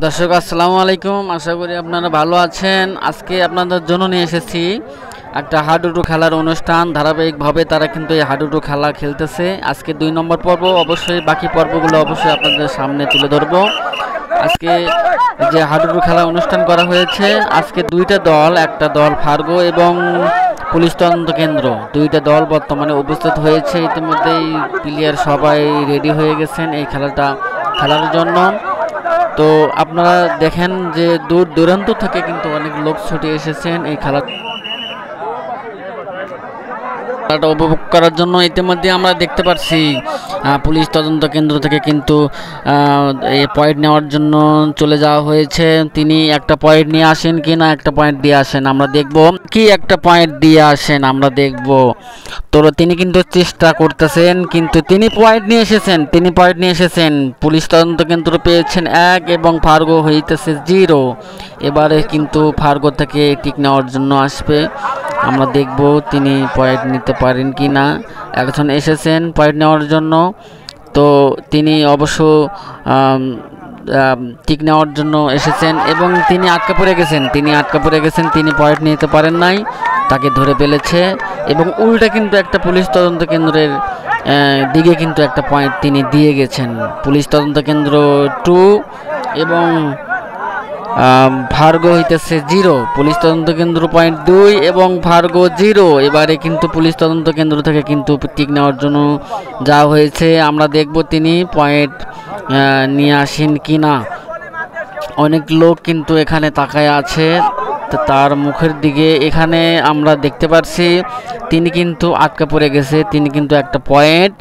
দর্শক আসসালামু আলাইকুম, আশা করি আপনারা ভালো আছেন। আজকে আপনাদের জন্য নিয়ে এসেছি একটা হাডুডু খেলার অনুষ্ঠান। ধারাবাহিকভাবে তারা কিন্তু এই হাডুডু খেলা খেলতেছে। আজকে 2 নম্বর পর্ব, অবশ্যই বাকি পর্বগুলো অবশ্যই আপনাদের সামনে তুলে ধরব। আজকে যে হাডুডু খেলা অনুষ্ঠান করা হয়েছে, আজকে 2টা দল, একটা দল ফার্গো এবং পুলিশ তদন্ত কেন্দ্র, 2টা দল বর্তমানে উপস্থিত হয়েছে। ইতিমধ্যেই প্লেয়ার সবাই রেডি হয়ে গেছেন এই খেলাটা খেলার জন্য। তো আপনারা দেখেন যে দূর দূরান্ত থেকে কিন্তু অনেক লোক ছুটে এসেছেন এই খেলাটা উপভোগ করার জন্য। ইতিমধ্যে আমরা দেখতে পাচ্ছি পুলিশ তদন্ত কেন্দ্র থেকে কিন্তু এই পয়েন্ট নেওয়ার জন্য চলে যাওয়া হয়েছে। তিনি একটা পয়েন্ট নিয়ে আসেন কি না, একটা পয়েন্ট দিয়ে আসেন আমরা দেখব, কি একটা পয়েন্ট দিয়ে আসেন আমরা দেখব। তো তিনি কিন্তু চেষ্টা করতেছেন, কিন্তু তিনি পয়েন্ট নিয়ে এসেছেন। পুলিশ তদন্ত কেন্দ্র পেয়েছেন 1 এবং ফার্গো হইতেছে 0। এবারে কিন্তু ফার্গো থেকে টিক নেওয়ার জন্য আসবে, আমরা দেখব তিনি পয়েন্ট নিতে পারেন কি না। একজন এসেছেন পয়েন্ট নেওয়ার জন্য, তো তিনি অবশ্য টিক নেওয়ার জন্য এসেছেন এবং তিনি আটকা পড়ে গেছেন। তিনি পয়েন্ট নিতে পারেন নাই, তাকে ধরে ফেলেছে এবং উল্টা কিন্তু একটা পুলিশ তদন্ত কেন্দ্রের দিকে কিন্তু একটা পয়েন্ট তিনি দিয়ে গেছেন। পুলিশ তদন্ত কেন্দ্র 2 এবং ফার্গো হইতেছে 0। পুলিশ তদন্ত কেন্দ্র পয়েন্ট 2 এবং ফার্গো 0। এবারে কিন্তু পুলিশ তদন্ত কেন্দ্র থেকে কিন্তু টিক নেওয়ার জন্য যা হয়েছে, আমরা দেখব তিনি পয়েন্ট নিয়ে আসেন কি না। অনেক লোক কিন্তু এখানে তাকায় আছে তার মুখের দিকে। এখানে আমরা দেখতে পাচ্ছি তিনি কিন্তু আটকা পড়ে গেছে। তিনি কিন্তু একটা পয়েন্ট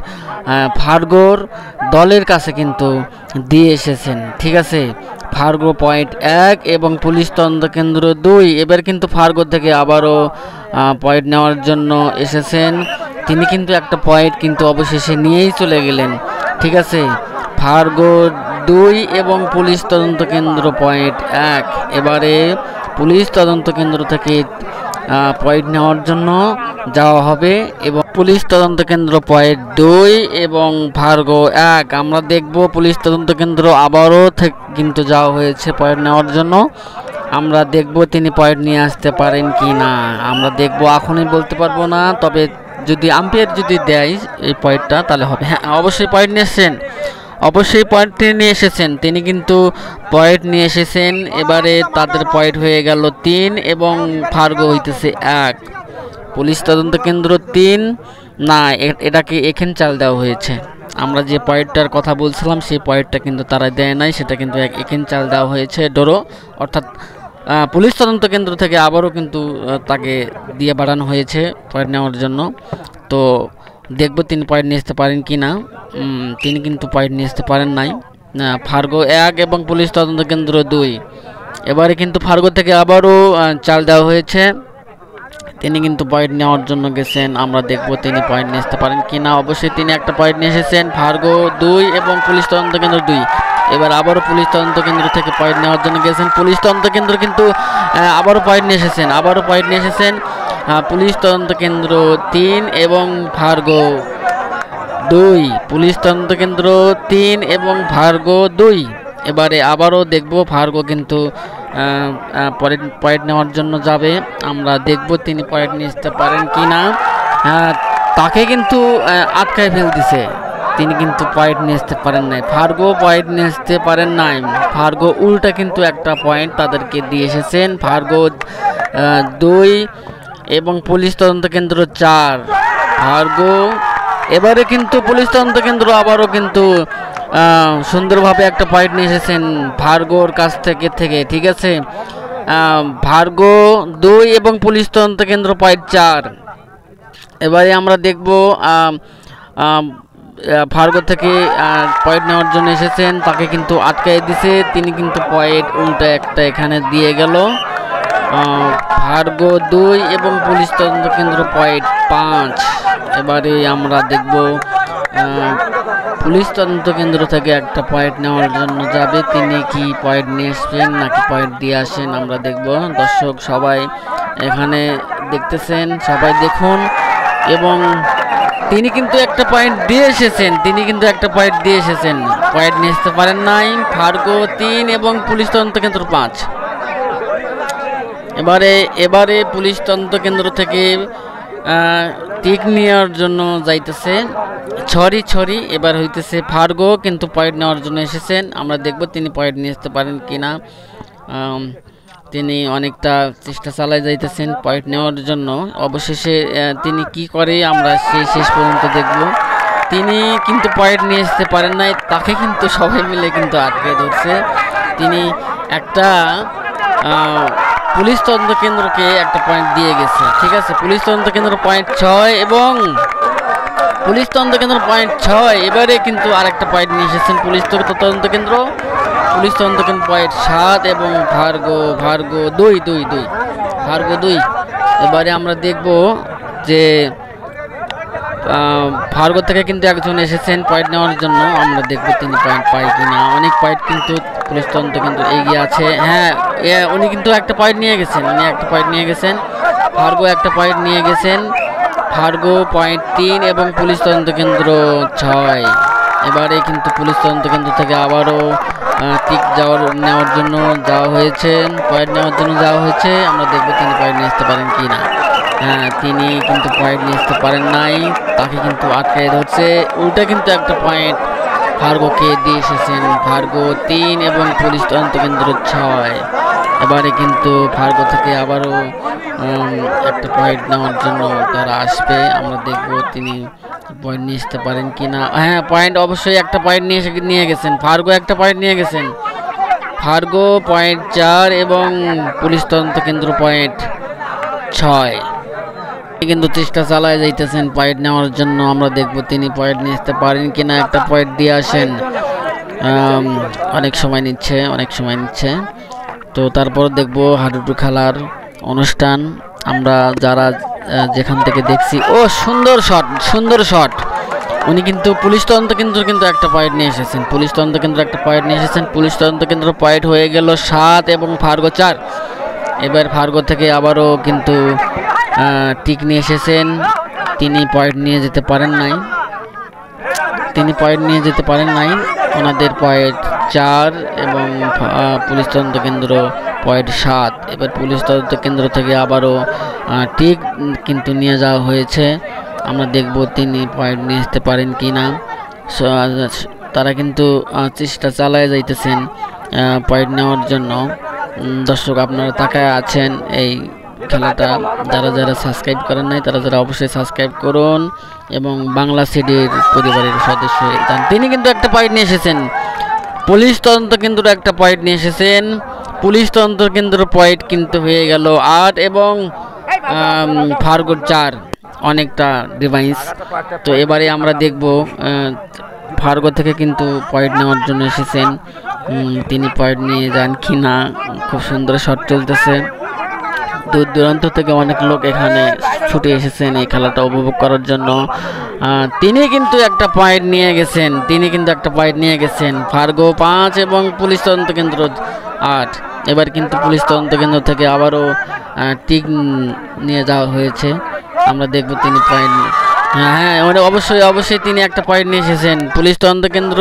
ফার্গোর দলের কাছে কিন্তু দিয়ে এসেছেন, ঠিক আছে। ফার্গো পয়েন্ট 1 এবং পুলিশ তদন্ত কেন্দ্র 2। এবার কিন্তু ফার্গো থেকে আবারও পয়েন্ট নেওয়ার জন্য এসেছেন। তিনি কিন্তু একটা পয়েন্ট কিন্তু অবশেষে নিয়েই চলে গেলেন, ঠিক আছে। ফার্গো 2 এবং পুলিশ তদন্ত কেন্দ্র পয়েন্ট 1। এবারে পুলিশ তদন্ত কেন্দ্র থেকে পয়েন্ট নেওয়ার জন্য যাওয়া হবে এবং পুলিশ তদন্ত কেন্দ্র পয়েন্ট 2 এবং ফার্গো 1। আমরা দেখব পুলিশ তদন্ত কেন্দ্র আবারও কিন্তু যাওয়া হয়েছে পয়েন্ট নেওয়ার জন্য। আমরা দেখব তিনি পয়েন্ট নিয়ে আসতে পারেন কি না। আমরা দেখব, এখনই বলতে পারবো না, তবে যদি আম্পায়ার যদি দেয় এই পয়েন্টটা তাহলে হবে। হ্যাঁ, অবশ্যই পয়েন্ট নিয়ে এসেছেন। তিনি কিন্তু পয়েন্ট নিয়ে এসেছেন। এবারে তাদের পয়েন্ট হয়ে গেল 3 এবং ফার্গো হইতেছে 1। পুলিশ তদন্ত কেন্দ্র 3 না, এটাকে এখানে চাল দেওয়া হয়েছে। আমরা যে পয়েন্টটার কথা বলছিলাম সেই পয়েন্টটা কিন্তু তারা দেয় নাই, সেটা কিন্তু এখানে চাল দেওয়া হয়েছে ডোরো, অর্থাৎ পুলিশ তদন্ত কেন্দ্র থেকে আবারও কিন্তু তাকে দিয়ে বাড়ানো হয়েছে পয়েন্ট নেওয়ার জন্য। তো দেখব তিনি পয়েন্ট নিয়ে আসতে পারেন কি না। তিনি কিন্তু পয়েন্ট নিয়ে আসতে পারেন নাই। ফার্গো 1 এবং পুলিশ তদন্ত কেন্দ্র 2। এবারে কিন্তু ফার্গো থেকে আবারও চাল দেওয়া হয়েছে। তিনি কিন্তু পয়েন্ট নেওয়ার জন্য গেছেন, আমরা দেখব তিনি পয়েন্ট নিয়ে আসতে পারেন কি না। অবশ্যই তিনি একটা পয়েন্ট নিয়ে এসেছেন। ফার্গো 2 এবং পুলিশ তদন্ত কেন্দ্র 2। এবার আবারও পুলিশ তদন্ত কেন্দ্র থেকে পয়েন্ট নেওয়ার জন্য গেছেন। পুলিশ তদন্ত কেন্দ্র কিন্তু আবারও পয়েন্ট নিয়ে এসেছেন। পুলিশ তদন্ত কেন্দ্র 3 এবং ফার্গো 2। পুলিশ তদন্ত কেন্দ্র 3 এবং ফার্গো 2। এবারে আবারও দেখব ফার্গো কিন্তু পয়েন্ট নেওয়ার জন্য যাবে। আমরা দেখব তিনি পয়েন্ট নিয়ে আসতে পারেন কি না। তাকে কিন্তু আটকায় ফেলতেছে, তিনি কিন্তু পয়েন্ট নিয়ে আসতে পারেন নাই। ফার্গো পয়েন্ট নিয়ে আসতে পারেন নাই। ফার্গো উল্টা কিন্তু একটা পয়েন্ট তাদেরকে দিয়ে এসেছেন। ফার্গো 2 এবং পুলিশ তদন্ত কেন্দ্র 4। ফার্গো এবারে কিন্তু পুলিশ তদন্ত কেন্দ্র আবারও কিন্তু সুন্দরভাবে একটা পয়েন্ট নিয়ে এসেছেন ফার্গোর কাছ থেকে, ঠিক আছে। ফার্গো 2 এবং পুলিশ তদন্ত কেন্দ্র পয়েন্ট 4। এবারে আমরা দেখব ফার্গো থেকে পয়েন্ট নেওয়ার জন্য এসেছেন, তাকে কিন্তু আটকাই দিছে। তিনি কিন্তু পয়েন্ট উল্টা একটা এখানে দিয়ে গেল। ফার্গো 2 এবং পুলিশ তদন্ত কেন্দ্র পয়েন্ট 5। এবারে আমরা দেখব পুলিশ তদন্ত কেন্দ্র থেকে একটা পয়েন্ট নেওয়ার জন্য যাবে। তিনি কি পয়েন্ট নিয়ে আসবেন নাকি পয়েন্ট দিয়ে আসেন, আমরা দেখব। দর্শক সবাই এখানে দেখতেছেন, সবাই দেখুন এবং তিনি কিন্তু একটা পয়েন্ট দিয়ে এসেছেন, পয়েন্ট নিয়ে আসতে পারেন নাই। ফার্গো 3 এবং পুলিশ তদন্ত কেন্দ্র 5। এবারে পুলিশ তদন্ত কেন্দ্র থেকে টিক নেওয়ার জন্য যাইতেছে ছড়ি। এবার হইতেছে ফার্গো কিন্তু পয়েন্ট নেওয়ার জন্য এসেছেন। আমরা দেখব তিনি পয়েন্ট নিয়ে আসতে পারেন কিনা। তিনি অনেকটা চেষ্টা চালায় যাইতেছেন পয়েন্ট নেওয়ার জন্য। অবশেষে তিনি কি করে আমরা শেষ পর্যন্ত দেখব। তিনি কিন্তু পয়েন্ট নিয়ে আসতে পারেন নাই, তাকে কিন্তু সবাই মিলে কিন্তু আটকে ধরছে। তিনি একটা পুলিশ তদন্ত কেন্দ্রকে একটা পয়েন্ট দিয়ে গেছে, ঠিক আছে। পুলিশ তদন্ত কেন্দ্র পয়েন্ট 6 এবং পুলিশ তদন্ত কেন্দ্র পয়েন্ট 6। এবারে কিন্তু আরেকটা পয়েন্ট নিয়ে এসেছেন পুলিশ তদন্ত কেন্দ্র পয়েন্ট 7 এবং ভার্গো 2। এবারে আমরা দেখব যে ভার্গো থেকে কিন্তু একজন এসেছেন পয়েন্ট নেওয়ার জন্য। আমরা দেখব তিনি পয়েন্ট পায় কিনা। অনেক পয়েন্ট কিন্তু পুলিশ তদন্ত কিন্তু এগিয়ে আছে। হ্যাঁ, উনি কিন্তু একটা পয়েন্ট নিয়ে গেছেন। ভার্গো একটা পয়েন্ট নিয়ে গেছেন। ভার্গো পয়েন্ট 3 এবং পুলিশ তদন্ত কেন্দ্র 6। এবারে কিন্তু পুলিশ তদন্ত কেন্দ্র থেকে আবারও টিক নেওয়ার জন্য যাওয়া হয়েছে। আমরা দেখব তিনি পয়েন্ট নিয়ে আসতে পারেন কি না। হ্যাঁ, তিনি কিন্তু পয়েন্ট নিয়ে আসতে পারেন নাই, তাকে কিন্তু আটকায় ধরছে। উল্টা কিন্তু একটা পয়েন্ট ভার্গোকে দিয়ে এসেছেন। ভার্গো 3 এবং পুলিশ তদন্ত কেন্দ্র 6। এবারে কিন্তু ভার্গো থেকে আবারও একটা পয়েন্ট নেওয়ার জন্য তারা আসবে। আমরা দেখব তিনি পয়েন্ট নিয়ে আসতে পারেন কিনা। হ্যাঁ, পয়েন্ট অবশ্যই একটা পয়েন্ট নিয়ে গেছেন। ভার্গো একটা পয়েন্ট নিয়ে গেছেন। ভার্গো পয়েন্ট 4 এবং পুলিশ তদন্ত কেন্দ্র পয়েন্ট 6। কিন্তু চেষ্টা চালায় যাইতেছেন পয়েন্ট নেওয়ার জন্য। আমরা দেখব তিনি পয়েন্ট নিয়ে আসতে পারেন কিনা। একটা পয়েন্ট দিয়ে আসেন। অনেক সময় নিচ্ছে। তো তারপর দেখব হাডুডু খেলার অনুষ্ঠান। আমরা যারা যেখান থেকে দেখছি, ও সুন্দর শট। উনি কিন্তু পুলিশ তদন্ত কেন্দ্র কিন্তু একটা পয়েন্ট নিয়ে এসেছেন। পুলিশ তদন্ত কেন্দ্র পয়েন্ট হয়ে গেল 7 এবং ভার্গো 4। এবার ভার্গো থেকে আবারও কিন্তু টিক নিয়ে এসেছেন। তিনি পয়েন্ট নিয়ে যেতে পারেন নাই। ওনাদের পয়েন্ট 4 এবং পুলিশ তদন্ত কেন্দ্র পয়েন্ট 7। এবার পুলিশ তদন্ত কেন্দ্র থেকে আবারও টিক কিন্তু নিয়ে যাওয়া হয়েছে। আমরা দেখব তিনি পয়েন্ট নিয়ে আসতে পারেন কি না। তারা কিন্তু চেষ্টা চালায় যাইতেছেন পয়েন্ট নেওয়ার জন্য। দর্শক, আপনারা তাকায় আছেন এই খেলাটা। যারা সাবস্ক্রাইব করেন নাই তারা অবশ্যই সাবস্ক্রাইব করুন এবং বাংলা সিডির পরিবারের সদস্য হন। তিনি কিন্তু একটা পয়েন্ট নিয়ে এসেছেন। পুলিশ তদন্ত কেন্দ্র একটা পয়েন্ট নিয়ে এসেছেন। পুলিশ তদন্ত কেন্দ্র পয়েন্ট কিন্তু হয়ে গেল 8 এবং ভার্গো 4। অনেকটা ডিভাইস। তো এবারে আমরা দেখব ভার্গো থেকে কিন্তু পয়েন্ট নেওয়ার জন্য এসেছেন। তিনি পয়েন্ট নিয়ে যান কি না। খুব সুন্দর শট চলতেছে। দূর দূরান্ত থেকে অনেক লোক এখানে ছুটে এসেছেন এই খেলাটা উপভোগ করার জন্য। তিনি কিন্তু একটা পয়েন্ট নিয়ে গেছেন। ভার্গো 5 এবং পুলিশ তদন্ত কেন্দ্র 8। এবার কিন্তু পুলিশ তদন্ত কেন্দ্র থেকে আবারও টিক নিয়ে যাওয়া হয়েছে। আমরা দেখব তিনি পয়েন্ট। হ্যাঁ, অবশ্যই তিনি একটা পয়েন্ট নিয়ে এসেছেন। পুলিশ তদন্ত কেন্দ্র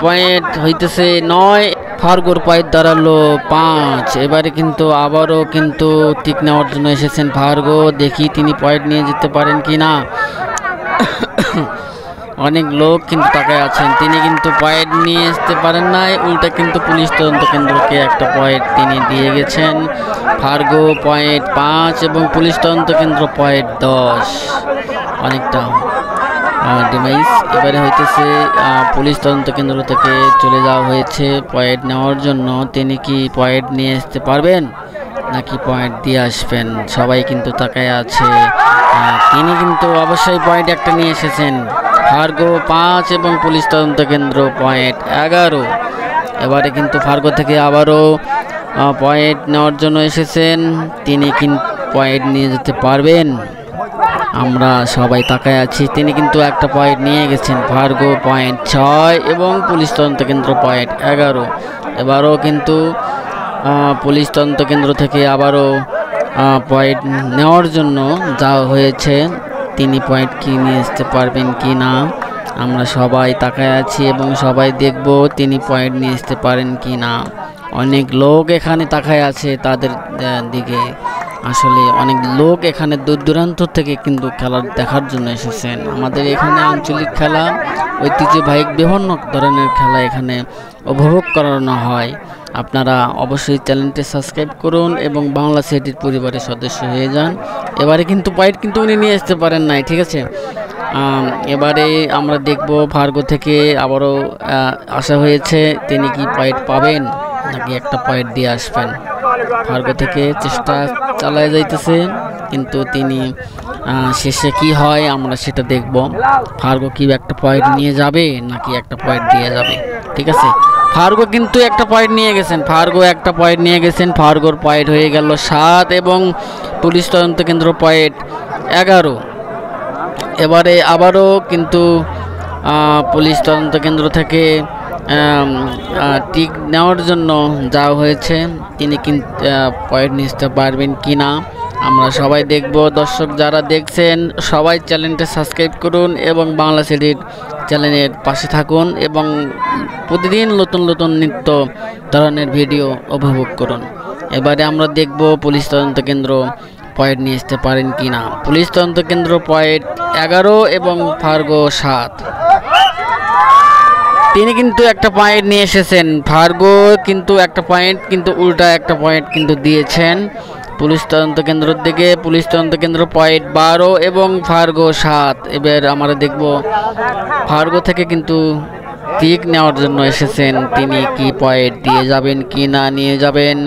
পয়েন্ট হইতেছে 9। ভার্গোর পয়েন্ট দাঁড়ালো 5। এবারে কিন্তু আবারও কিন্তু টিক নেওয়ার জন্য এসেছেন ভার্গো। দেখি তিনি পয়েন্ট নিয়ে যেতে পারেন কি না। অনেক লোক কিন্তু তাকায় আছেন। তিনি কিন্তু পয়েন্ট নিয়ে আসতে পারেন নাই। উল্টা কিন্তু পুলিশ তদন্ত কেন্দ্রকে একটা পয়েন্ট তিনি দিয়ে গেছেন। ভার্গো পয়েন্ট 5 এবং পুলিশ তদন্ত কেন্দ্র পয়েন্ট 10। অনেকটা ডিভাইস। এবারে হইতেছে পুলিশ তদন্ত কেন্দ্র থেকে চলে যাওয়া হয়েছে পয়েন্ট নেওয়ার জন্য। তিনি কি পয়েন্ট নিয়ে আসতে পারবেন নাকি পয়েন্ট দিয়ে আসবেন? সবাই কিন্তু তাকায় আছে। তিনি কিন্তু অবশ্যই পয়েন্ট একটা নিয়ে এসেছেন। ভার্গো 5 এবং পুলিশ তদন্ত কেন্দ্র পয়েন্ট 11। এবারে কিন্তু ভার্গো থেকে আবারও পয়েন্ট নেওয়ার জন্য এসেছেন। তিনি কিন্তু পয়েন্ট নিয়ে যেতে পারবেন? আমরা সবাই তাকায় আছি। তিনি কিন্তু একটা পয়েন্ট নিয়ে গেছেন। ভার্গো পয়েন্ট 6 এবং পুলিশ তদন্ত কেন্দ্র পয়েন্ট 11। এবারও কিন্তু পুলিশ তদন্ত কেন্দ্র থেকে আবারও পয়েন্ট নেওয়ার জন্য যাওয়া হয়েছে। তিনি পয়েন্ট কি নিয়ে আসতে পারবেন কি না আমরা সবাই তাকায় আছি এবং সবাই দেখব তিনি পয়েন্ট নিয়ে আসতে পারেন কি না। অনেক লোক এখানে তাকায় আছে তাদের দিকে। আসলে অনেক লোক এখানে দূর দূরান্ত থেকে কিন্তু খেলা দেখার জন্য এসেছেন। আমাদের এখানে আঞ্চলিক খেলা, ঐতিহ্যবাহী বিভিন্ন ধরনের খেলা এখানে উপভোগ করানো হয়। আপনারা অবশ্যই চ্যানেলটি সাবস্ক্রাইব করুন এবং বাংলা সিটির পরিবারের সদস্য হয়ে যান। এবারে কিন্তু পয়েন্ট কিন্তু উনি নিয়ে আসতে পারেন নাই, ঠিক আছে। এবারে আমরা দেখব ফার্গো থেকে আবারও আসা হয়েছে, তিনি কি পয়েন্ট পাবেন নাকি একটা পয়েন্ট দিয়ে আসবেন। ফার্গো থেকে চেষ্টা চালায় যাইতেছে, কিন্তু তিনি শেষে কি হয় আমরা সেটা দেখব। ফার্গো কি একটা পয়েন্ট নিয়ে যাবে নাকি একটা পয়েন্ট দিয়ে যাবে, ঠিক আছে। ফার্গো কিন্তু একটা পয়েন্ট নিয়ে গেছেন, ফার্গো একটা পয়েন্ট নিয়ে গেছেন। ফার্গোর পয়েন্ট হয়ে গেল 7 এবং পুলিশ তদন্ত কেন্দ্র পয়েন্ট 11। এবারে আবারও কিন্তু পুলিশ তদন্ত কেন্দ্র থেকে টিক নেওয়ার জন্য যাওয়া হয়েছে, তিনি কিন্তু পয়েন্ট নিতে পারবেন কি না আমরা সবাই দেখব। দর্শক যারা দেখছেন সবাই চ্যানেলটা সাবস্ক্রাইব করুন এবং বাংলা সিটির চ্যানেলের পাশে থাকুন এবং প্রতিদিন নতুন নতুন নিত্য ধরনের ভিডিও উপভোগ করুন। এবারে আমরা দেখব পুলিশ তদন্ত কেন্দ্র পয়েন্ট নিয়ে আসতে পারেন কি না। পুলিশ তদন্ত কেন্দ্র পয়েন্ট 11 এবং ফার্গো 7। তিনি কিন্তু একটা পয়েন্ট নিয়ে এসেছেন। ফার্গো কিন্তু একটা পয়েন্ট, কিন্তু উল্টা একটা পয়েন্ট কিন্তু দিয়েছেন পুলিশ তদন্ত কেন্দ্রের দিকে। পুলিশ তদন্ত কেন্দ্র পয়েন্ট 12 এবং ফার্গো 7। এবার আমরা দেখব ফার্গো থেকে কিন্তু টিক নেওয়ার জন্য এসেছেন, তিনি কি পয়েন্ট দিয়ে যাবেন কি না নিয়ে যাবেন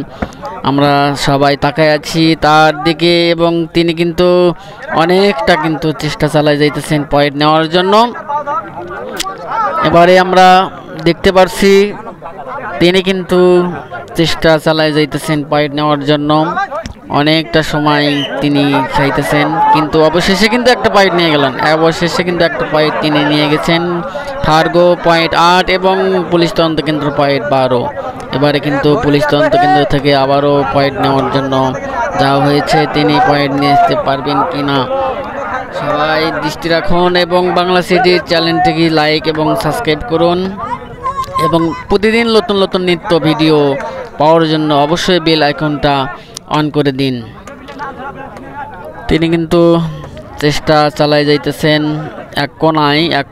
আমরা সবাই তাকায় আছি তার দিকে এবং তিনি কিন্তু অনেকটা কিন্তু চেষ্টা চালায় যাইতেছেন পয়েন্ট নেওয়ার জন্য। এবারে আমরা দেখতে পারছি তিনি কিন্তু চেষ্টা চালায় যাইতেছেন পয়েন্ট নেওয়ার জন্য, অনেকটা সময় তিনি চাইতেছেন, কিন্তু অবশেষে কিন্তু একটা পয়েন্ট নিয়ে গেলেন। অবশেষে কিন্তু একটা পয়েন্ট তিনি নিয়ে গেছেন। ফার্গো পয়েন্ট 8 এবং পুলিশ তদন্ত কেন্দ্র পয়েন্ট 12। এবারে কিন্তু পুলিশ তদন্ত কেন্দ্র থেকে আবারও পয়েন্ট নেওয়ার জন্য যাওয়া হয়েছে, তিনি পয়েন্ট নিয়ে আসতে পারবেন কি না সবাই দৃষ্টি রাখুন এবং বাংলা সিটির চ্যানেলটিকে লাইক এবং সাবস্ক্রাইব করুন এবং প্রতিদিন নতুন নতুন নিত্য ভিডিও পাওয়ার জন্য অবশ্যই বেল আইকনটা অন করে দিন। তিনি কিন্তু চেষ্টা চালায় যাইতেছেন, এক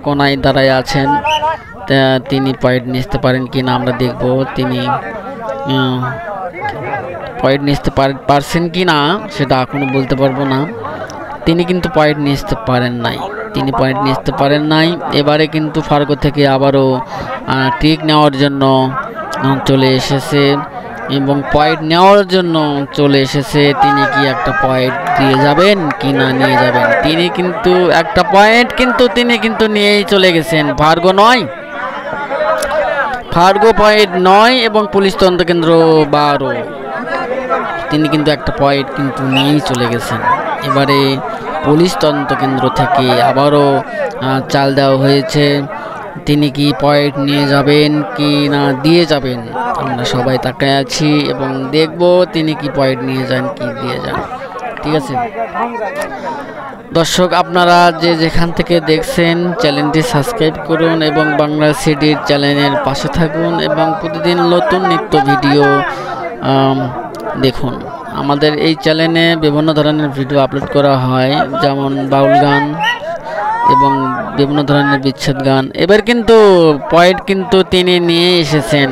কোনায় দাঁড়ায় আছেন, তিনি পয়েন্ট নিতে পারেন কি না আমরা দেখব। তিনি পয়েন্ট নিতে পারছেন কি না সেটা এখনো বলতে পারবো না। তিনি কিন্তু পয়েন্ট নিতে পারেন নাই, তিনি পয়েন্ট নিতে পারেন নাই। এবারে কিন্তু ফার্গো থেকে আবারও টিক নেওয়ার জন্য চলে এসেছে এবং পয়েন্ট নেওয়ার জন্য চলে এসেছে, তিনি কি একটা পয়েন্ট দিয়ে যাবেন কি না নিয়ে যাবেন। তিনি কিন্তু একটা পয়েন্ট কিন্তু তিনি কিন্তু নিয়েই চলে গেছেন। ফার্গো 9, ফার্গো পয়েন্ট 9 এবং পুলিশ তদন্ত কেন্দ্র 12। তিনি কিন্তু একটা পয়েন্ট কিন্তু নিয়েই চলে গেছেন। এবারে পুলিশ তদন্ত কেন্দ্র থেকে আবারও চাল দেওয়া হয়েছে, তিনি কি পয়েন্ট নিয়ে যাবেন কি না দিয়ে যাবেন আমরা সবাই তাকায় আছি এবং দেখব তিনি কি পয়েন্ট নিয়ে যান কি দিয়ে যান, ঠিক আছে। দর্শক আপনারা যে যেখান থেকে দেখছেন চ্যানেলটি সাবস্ক্রাইব করুন এবং বাংলা সিটির চ্যানেলের পাশে থাকুন এবং প্রতিদিন নতুন নিত্য ভিডিও দেখুন। আমাদের এই চ্যানেলে বিভিন্ন ধরনের ভিডিও আপলোড করা হয়, যেমন বাউল গান এবং বিভিন্ন ধরনের বিচ্ছেদ গান। এবার কিন্তু পয়েন্ট কিন্তু তিনি নিয়ে এসেছেন,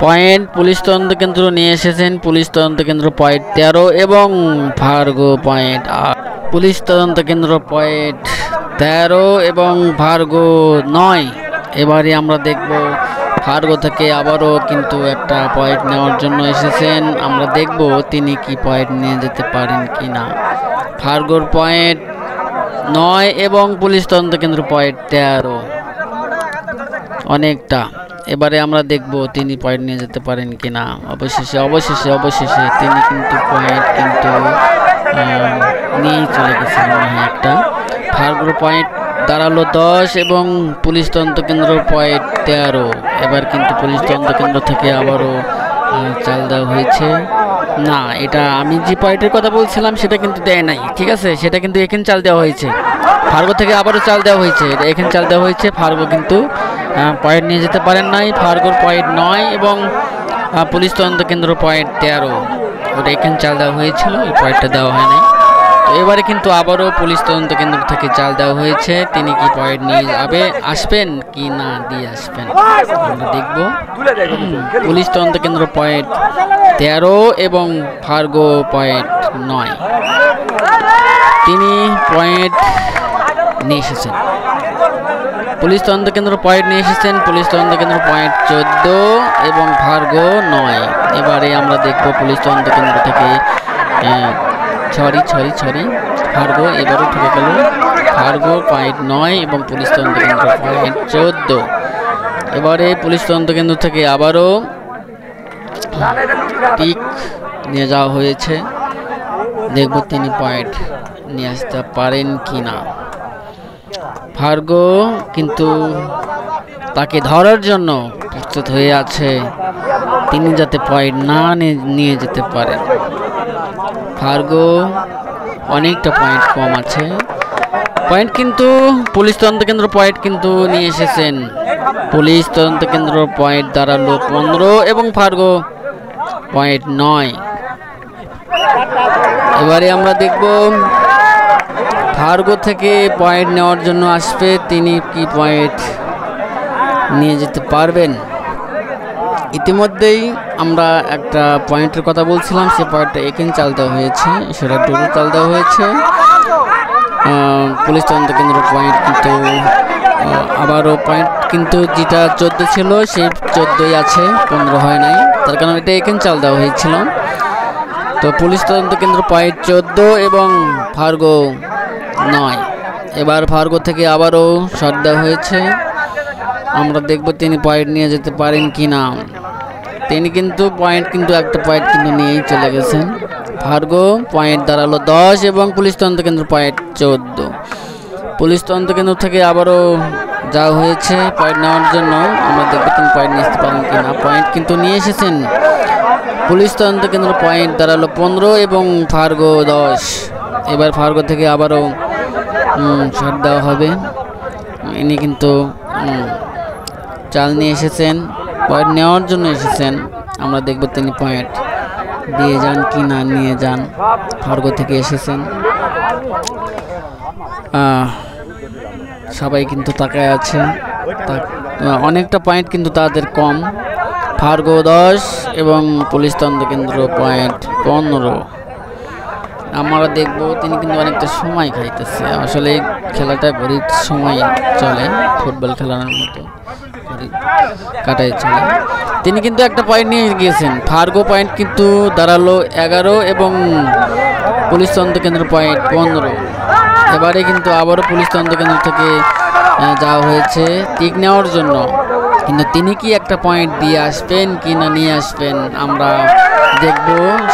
পয়েন্ট পুলিশ তদন্ত কেন্দ্র নিয়ে এসেছেন। পুলিশ তদন্ত কেন্দ্র পয়েন্ট 13 এবং ফার্গো পয়েন্ট 8। পুলিশ তদন্ত কেন্দ্র পয়েন্ট 13 এবং ফার্গো 9। এবারে আমরা দেখব ফার্গো থেকে আবারও কিন্তু একটা পয়েন্ট নেওয়ার জন্য এসেছেন, আমরা দেখব তিনি কি পয়েন্ট নিয়ে যেতে পারেন কি না। ফার্গোর পয়েন্ট 9 এবং পুলিশ তদন্ত কেন্দ্র পয়েন্ট 13, অনেকটা। এবারে আমরা দেখব তিনি পয়েন্ট নিয়ে যেতে পারেন কি না। অবশেষে তিনি কিন্তু পয়েন্ট কিন্তু নিয়েই চলে গেছেন একটা। ফার্গোর পয়েন্ট দাঁড়ালো 10 এবং পুলিশ তদন্ত কেন্দ্র পয়েন্ট 13। এবার কিন্তু পুলিশ তদন্ত কেন্দ্র থেকে আবারও চাল দেওয়া হয়েছে, না, এটা আমি যে পয়েন্টের কথা বলছিলাম সেটা কিন্তু দেয় নাই, ঠিক আছে, সেটা কিন্তু এখানে চাল দেওয়া হয়েছে। ফার্গো থেকে আবারও চাল দেওয়া হয়েছে, এখানে চাল দেওয়া হয়েছে। ফার্গো কিন্তু পয়েন্ট নিয়ে যেতে পারেন নাই। ফার্গোর পয়েন্ট 9 এবং পুলিশ তদন্ত কেন্দ্র পয়েন্ট 13, ওটা এখানে চাল দেওয়া হয়েছিল, ওই পয়েন্টটা দেওয়া হয় নাই। তো এবারে কিন্তু আবারও পুলিশ তদন্ত কেন্দ্র থেকে চাল দেওয়া হয়েছে। তিনি কি পয়েন্ট নিয়ে আসবেন কি না দিয়ে আসবেন আমরা দেখব। পুলিশ তদন্ত কেন্দ্র পয়েন্ট 13 এবং ফার্গো পয়েন্ট 9, তিনি পয়েন্ট নিয়ে এসেছেন। পুলিশ তদন্ত কেন্দ্র পয়েন্ট নিয়ে এসেছেন। পুলিশ তদন্ত কেন্দ্র পয়েন্ট 14 এবং ফার্গো 9। এবারে আমরা দেখব পুলিশ তদন্ত কেন্দ্র থেকে সরি ফার্গো এবারও ঠকে গেল। ফার্গো পয়েন্ট 9 এবং পুলিশ তদন্ত কেন্দ্র পয়েন্ট 14। এবারে পুলিশ তদন্ত কেন্দ্র থেকে আবারও টিক নিয়ে যাওয়া হয়েছে। দেখব তিনি পয়েন্ট নিয়ে আসতে পারেন কি না। ফার্গো কিন্তু তাকে ধরার জন্য প্রস্তুত হয়ে আছে, তিনি যাতে পয়েন্ট না নিয়ে যেতে পারেন। ফার্গো অনেকটা পয়েন্ট কম আছে, পয়েন্ট কিন্তু পুলিশ তদন্ত কেন্দ্র পয়েন্ট কিন্তু নিয়ে এসেছেন। পুলিশ তদন্ত কেন্দ্র পয়েন্ট দাঁড়ালো 15 এবং ফার্গো পয়েন্ট 9। এবারে আমরা দেখব ফার্গো থেকে পয়েন্ট নেওয়ার জন্য আসবে, তিনি কি পয়েন্ট নিয়ে যেতে পারবেন। ইতিমধ্যেই আমরা একটা পয়েন্টের কথা বলছিলাম, সে পয়েন্টটা এখানে চাল দেওয়া হয়েছে, সেটা ডুবু চাল দেওয়া হয়েছে। পুলিশ তদন্ত কেন্দ্র পয়েন্ট কিন্তু আবারও পয়েন্ট কিন্তু যেটা 14 ছিল সেই 14ই আছে, 15 হয় নাই, তার কারণ এটা এখানে চাল দেওয়া হয়েছিল। তো পুলিশ তদন্ত কেন্দ্র পয়েন্ট 14 এবং ফার্গো 9। এবার ফার্গো থেকে আবারও শট দেওয়া হয়েছে, আমরা দেখব তিনি পয়েন্ট নিয়ে যেতে পারেন কি না। তিনি কিন্তু একটা পয়েন্ট কিন্তু নিয়েই চলে গেছেন। ফার্গো পয়েন্ট দাঁড়ালো 10 এবং পুলিশ তদন্ত কেন্দ্র পয়েন্ট 14। পুলিশ তদন্ত কেন্দ্র থেকে আবারও যাওয়া হয়েছে পয়েন্ট নেওয়ার জন্য, আমরা দেখব তিনি পয়েন্ট নিয়ে আসতে পারেন কি না। পয়েন্ট কিন্তু নিয়ে এসেছেন। পুলিশ তদন্ত কেন্দ্র পয়েন্ট দাঁড়ালো 15 এবং ফার্গো 10। এবার ফার্গো থেকে আবারও শট দেওয়া হবে। ইনি কিন্তু চাল নিয়ে এসেছেন, পয়েন্ট নেওয়ার জন্য এসেছেন, আমরা দেখব তিনি পয়েন্ট দিয়ে যান কি না নিয়ে যান। ফার্গো থেকে এসেছেন, সবাই কিন্তু তাকায় আছে, অনেকটা পয়েন্ট কিন্তু তাদের কম। ফার্গো 10 এবং পুলিশ তদন্ত কেন্দ্র পয়েন্ট 15। আমরা দেখব তিনি কিন্তু অনেকটা সময় খাইতেছে, আসলে খেলাটা ঘড়ির সময় চলে, ফুটবল খেলার মতো কাটাই চলে। তিনি কিন্তু একটা পয়েন্ট নিয়ে গিয়েছেন। ফার্গো পয়েন্ট কিন্তু দাঁড়ালো 11 এবং পুলিশ তদন্ত কেন্দ্র পয়েন্ট 15। এবারে কিন্তু আবারও পুলিশ তদন্ত কেন্দ্র থেকে যাওয়া হয়েছে টিক নেওয়ার জন্য, কিন্তু তিনি কি একটা পয়েন্ট দিয়ে আসবেন কি না নিয়ে আসবেন আমরা দেখব।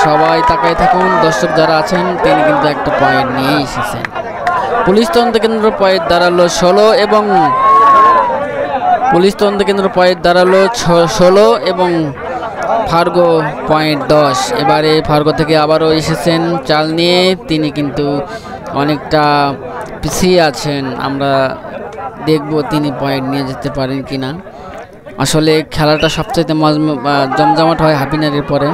সবাই তাকায় থাকুন, দর্শক যারা আছেন, তিনি কিন্তু একটা পয়েন্ট নিয়ে এসেছেন। পুলিশ তদন্ত কেন্দ্র পয়েন্ট দাঁড়ালো 16 এবং পুলিশ তদন্ত কেন্দ্র পয়েন্ট দাঁড়ালো 16 এবং ফার্গো পয়েন্ট 10। এবারে ফার্গো থেকে আবারও এসেছেন চাল নিয়ে, তিনি কিন্তু অনেকটা পিছিয়ে আছেন, আমরা দেখব তিনি পয়েন্ট নিয়ে যেতে পারেন কিনা। আসলে খেলাটা সবচাইতে জমজমাট হয় হাফিনারির পরে।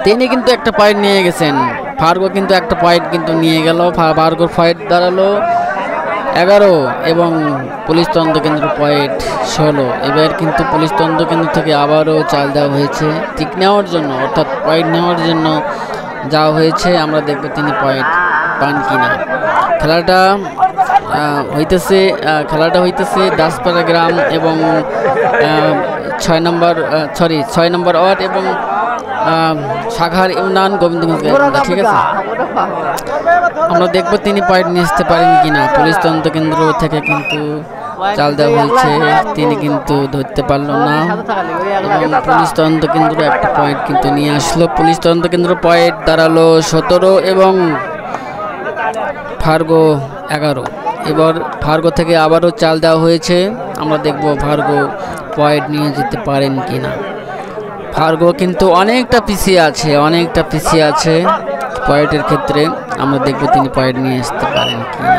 তিনি কিন্তু একটা পয়েন্ট নিয়ে গেছেন, ফার্গো কিন্তু একটা পয়েন্ট কিন্তু নিয়ে গেল। ফার্গোর পয়েন্ট দাঁড়ালো 11 এবং পুলিশ তদন্ত কেন্দ্র পয়েন্ট 16। এবার কিন্তু পুলিশ তদন্ত কেন্দ্র থেকে আবারও চাল দেওয়া হয়েছে টিক নেওয়ার জন্য, অর্থাৎ পয়েন্ট নেওয়ার জন্য যাওয়া হয়েছে, আমরা দেখব তিনি পয়েন্ট পান কিনা। খেলাটা হইতেছে দাসপাড়া গ্রাম এবং 6 নম্বর ওয়ার্ড এবং সাঘার ইউনিয়ন গোবিন্দগঞ্জ, ঠিক আছে। আমরা দেখব তিনি পয়েন্ট নিয়ে আসতে পারেন কিনা। পুলিশ তদন্ত কেন্দ্র থেকে কিন্তু চাল দেওয়া হয়েছে, তিনি কিন্তু ধরতে পারল না এবং পুলিশ তদন্ত কেন্দ্র একটা পয়েন্ট কিন্তু নিয়ে আসলো। পুলিশ তদন্ত কেন্দ্র পয়েন্ট দাঁড়ালো 17 এবং ফার্গো 11। এবার ফার্গো থেকে আবারও চাল দেওয়া হয়েছে, আমরা দেখব ফার্গো পয়েন্ট নিয়ে যেতে পারেন কিনা। ফার্গো কিন্তু অনেকটা পিছিয়ে আছে পয়েন্টের ক্ষেত্রে। আমরা দেখব তিনি পয়েন্ট নিয়ে আসতে পারেন কিনা।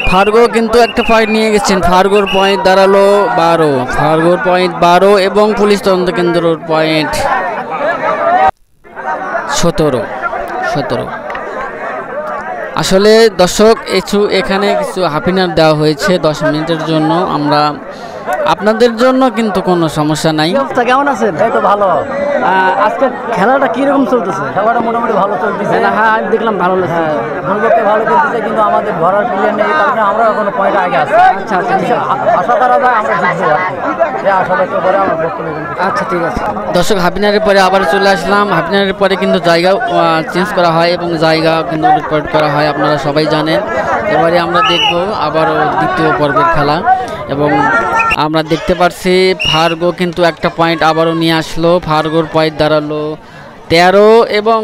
ফার্গো কিন্তু একটা পয়েন্ট নিয়ে গেছেন। ফার্গোর পয়েন্ট দাঁড়ালো 12 এবং পুলিশ তদন্ত কেন্দ্রের পয়েন্ট 17। আসলে দর্শক এখানে কিছু হাফিনার দেওয়া হয়েছে 10 মিনিটের জন্য। আমরা আপনাদের জন্য কিন্তু কোনো সমস্যা নাই। কেমন আছেন? এই তো ভালো। আজকে খেলাটা কিরকম চলতেছে? খেলাটা মোটামুটি ভালো চলতেছে। হ্যাঁ আমি দেখলাম ভালো লাগছে। দুর্গকে ভালো চলতেছে, কিন্তু আমাদের ঘরের প্লেয়ার নেই, তার কারণে আমরা এখনো পয়েন্ট আগে আছি। আচ্ছা আশা করা যায় আমরা জিতবো আর কি। এই আশা ব্যক্ত করে আমার বক্তব্য। আচ্ছা ঠিক আছে। দর্শক হাফিনারের পরে আবার চলে আসলাম। হাফিনারের পরে কিন্তু জায়গা চেঞ্জ করা হয় এবং জায়গা কিন্তু রিপোর্ট করা হয়, আপনারা সবাই জানেন। এবারে আমরা দেখব আবারও দ্বিতীয় পর্বের খেলা এবং আমরা দেখতে পাচ্ছি ফার্গো কিন্তু একটা পয়েন্ট আবারও নিয়ে আসলো। ফার্গোর পয়েন্ট দাঁড়ালো 13 এবং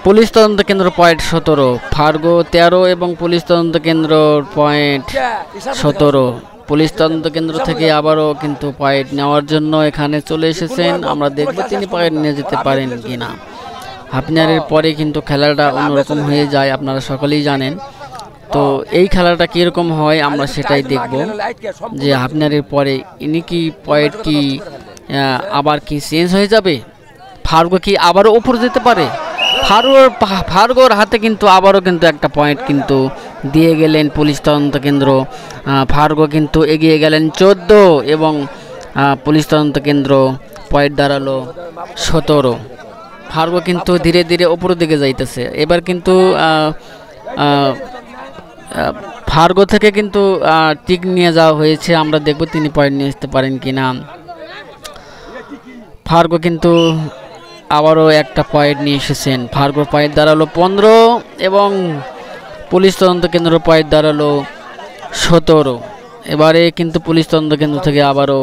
পুলিশ তদন্ত কেন্দ্র পয়েন্ট 17। ফার্গো 13 এবং পুলিশ তদন্ত কেন্দ্র পয়েন্ট 17। পুলিশ তদন্ত কেন্দ্র থেকে আবারও কিন্তু পয়েন্ট নেওয়ার জন্য এখানে চলে এসেছেন। আমরা দেখব তিনি পয়েন্ট নিয়ে যেতে পারেন কিনা। হাফিনারের পরে কিন্তু খেলাটা অন্যরকম হয়ে যায়, আপনারা সকলেই জানেন। তো এই খেলাটা কীরকম হয় আমরা সেটাই দেখব, যে হাফিনারের পরে ইনি কি পয়েন্ট কি আবার কি চেঞ্জ হয়ে যাবে, ফার্গো কি আবারও উপরে যেতে পারে। ফার্গোর হাতে কিন্তু আবারও কিন্তু একটা পয়েন্ট কিন্তু দিয়ে গেলেন পুলিশ তদন্ত কেন্দ্র। ফার্গো কিন্তু এগিয়ে গেলেন 14 এবং পুলিশ তদন্ত কেন্দ্র পয়েন্ট দাঁড়ালো 17। ফার্গো কিন্তু ধীরে ধীরে উপরের দিকে যাইতেছে। এবার কিন্তু ফার্গো থেকে কিন্তু টিক নিয়ে যাওয়া হয়েছে। আমরা দেখব তিনি পয়েন্ট নিয়ে আসতে পারেন কিনা। ফার্গো কিন্তু আবারও একটা পয়েন্ট নিয়ে এসেছেন। ফার্গোর পয়েন্ট দাঁড়ালো 15 এবং পুলিশ তদন্ত কেন্দ্র পয়েন্ট দাঁড়ালো 17। এবারে কিন্তু পুলিশ তদন্ত কেন্দ্র থেকে আবারও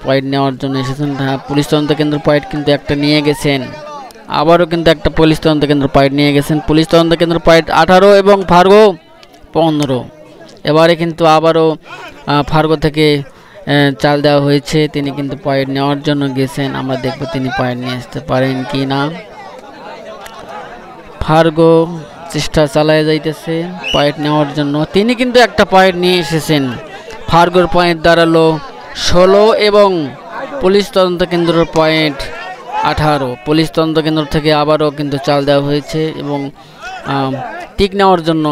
পয়েন্ট নেওয়ার জন্য এসেছেন। হ্যাঁ, পুলিশ তদন্ত কেন্দ্র পয়েন্ট কিন্তু একটা নিয়ে গেছেন। আবারও কিন্তু একটা পুলিশ তদন্ত কেন্দ্র পয়েন্ট নিয়ে গেছেন। পুলিশ তদন্ত কেন্দ্র পয়েন্ট 18 এবং ফার্গো 15। এবারে কিন্তু আবারও ফার্গো থেকে চাল দেওয়া হয়েছে, তিনি কিন্তু পয়েন্ট নেওয়ার জন্য গেছেন। আমরা দেখব তিনি পয়েন্ট নিয়ে আসতে পারেন কি না। ফার্গো চেষ্টা চালায় যাইতেছে পয়েন্ট নেওয়ার জন্য, তিনি কিন্তু একটা পয়েন্ট নিয়ে এসেছেন। ফার্গোর পয়েন্ট দাঁড়ালো 16 এবং পুলিশ তদন্ত কেন্দ্রের পয়েন্ট 18। পুলিশ তদন্ত কেন্দ্র থেকে আবারও কিন্তু চাল দেওয়া হয়েছে এবং টিক নেওয়ার জন্য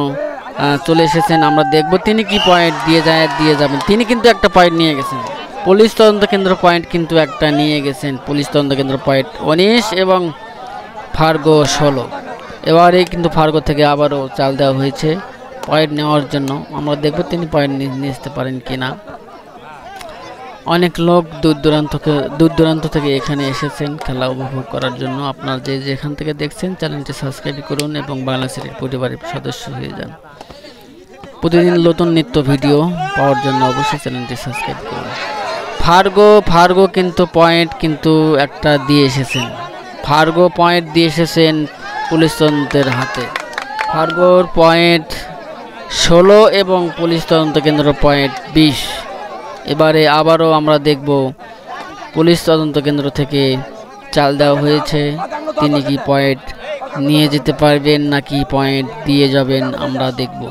চলে এসেছেন। আমরা দেখব তিনি কি পয়েন্ট দিয়ে যাবেন। তিনি কিন্তু একটা পয়েন্ট নিয়ে গেছেন। পুলিশ তদন্ত কেন্দ্র পয়েন্ট কিন্তু একটা নিয়ে গেছেন। পুলিশ তদন্ত কেন্দ্র পয়েন্ট 19 এবং ফার্গো 16। এবারে কিন্তু ফার্গো থেকে আবারও চাল দেওয়া হয়েছে পয়েন্ট নেওয়ার জন্য। আমরা দেখব তিনি পয়েন্ট নিয়ে আসতে পারেন কিনা। অনেক লোক দূর দূরান্ত থেকে এখানে এসেছেন খেলা উপভোগ করার জন্য। আপনার যেখান থেকে দেখছেন চ্যানেলটি সাবস্ক্রাইব করুন এবং বাংলা সিরিজ পরিবারের সদস্য হয়ে যান। প্রতিদিন নতুন নিত্য ভিডিও পাওয়ার জন্য অবশ্যই চ্যানেলটি সাবস্ক্রাইব করুন। ফার্গো কিন্তু পয়েন্ট কিন্তু একটা দিয়ে এসেছেন। ফার্গো পয়েন্ট দিয়ে এসেছেন পুলিশ তদন্তের হাতে। ফার্গোর পয়েন্ট 16 এবং পুলিশ তদন্ত কেন্দ্র পয়েন্ট 20। এবারে আবারও আমরা দেখব পুলিশ তদন্ত কেন্দ্র থেকে চাল দেওয়া হয়েছে, তিনি কি পয়েন্ট নিয়ে যেতে পারবেন নাকি পয়েন্ট দিয়ে যাবেন আমরা দেখব।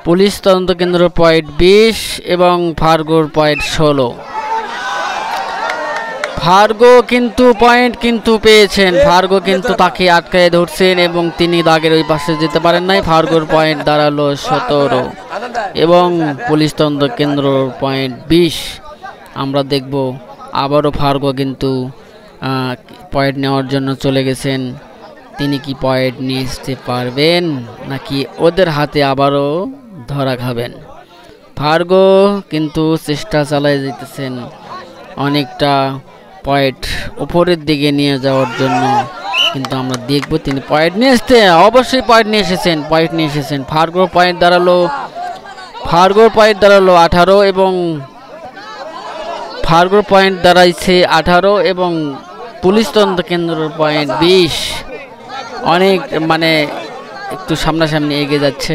পুলিশ তদন্ত কেন্দ্র পয়েন্ট 20 এবং ফার্গোর পয়েন্ট 16। ফার্গো কিন্তু পয়েন্ট কিন্তু পেয়েছেন। ফার্গো কিন্তু তাকে আটকায় ধরছেন এবং তিনি দাগের ওই পাশে যেতে পারেন নাই। ফার্গোর পয়েন্ট দাঁড়ালো 17 এবং পুলিশ তদন্ত কেন্দ্র পয়েন্ট 20। আমরা দেখব আবারও ফার্গো কিন্তু পয়েন্ট নেওয়ার জন্য চলে গেছেন। তিনি কি পয়েন্ট নিয়ে আসতে পারবেন নাকি ওদের হাতে আবারও ধরা খাবেন। ফার্গো কিন্তু চেষ্টা চালায় যেতেছেন অনেকটা পয়েন্ট উপরের দিকে নিয়ে যাওয়ার জন্য, কিন্তু আমরা দেখব তিনি পয়েন্ট নিয়ে আসতে অবশ্যই পয়েন্ট নিয়ে এসেছেন। ফার্গোর পয়েন্ট দাঁড়ালো 18 এবং ফার্গোর পয়েন্ট দাঁড়াইছে 18 এবং পুলিশ তদন্ত কেন্দ্রের পয়েন্ট 20। অনেক একটু সামনাসামনি এগিয়ে যাচ্ছে।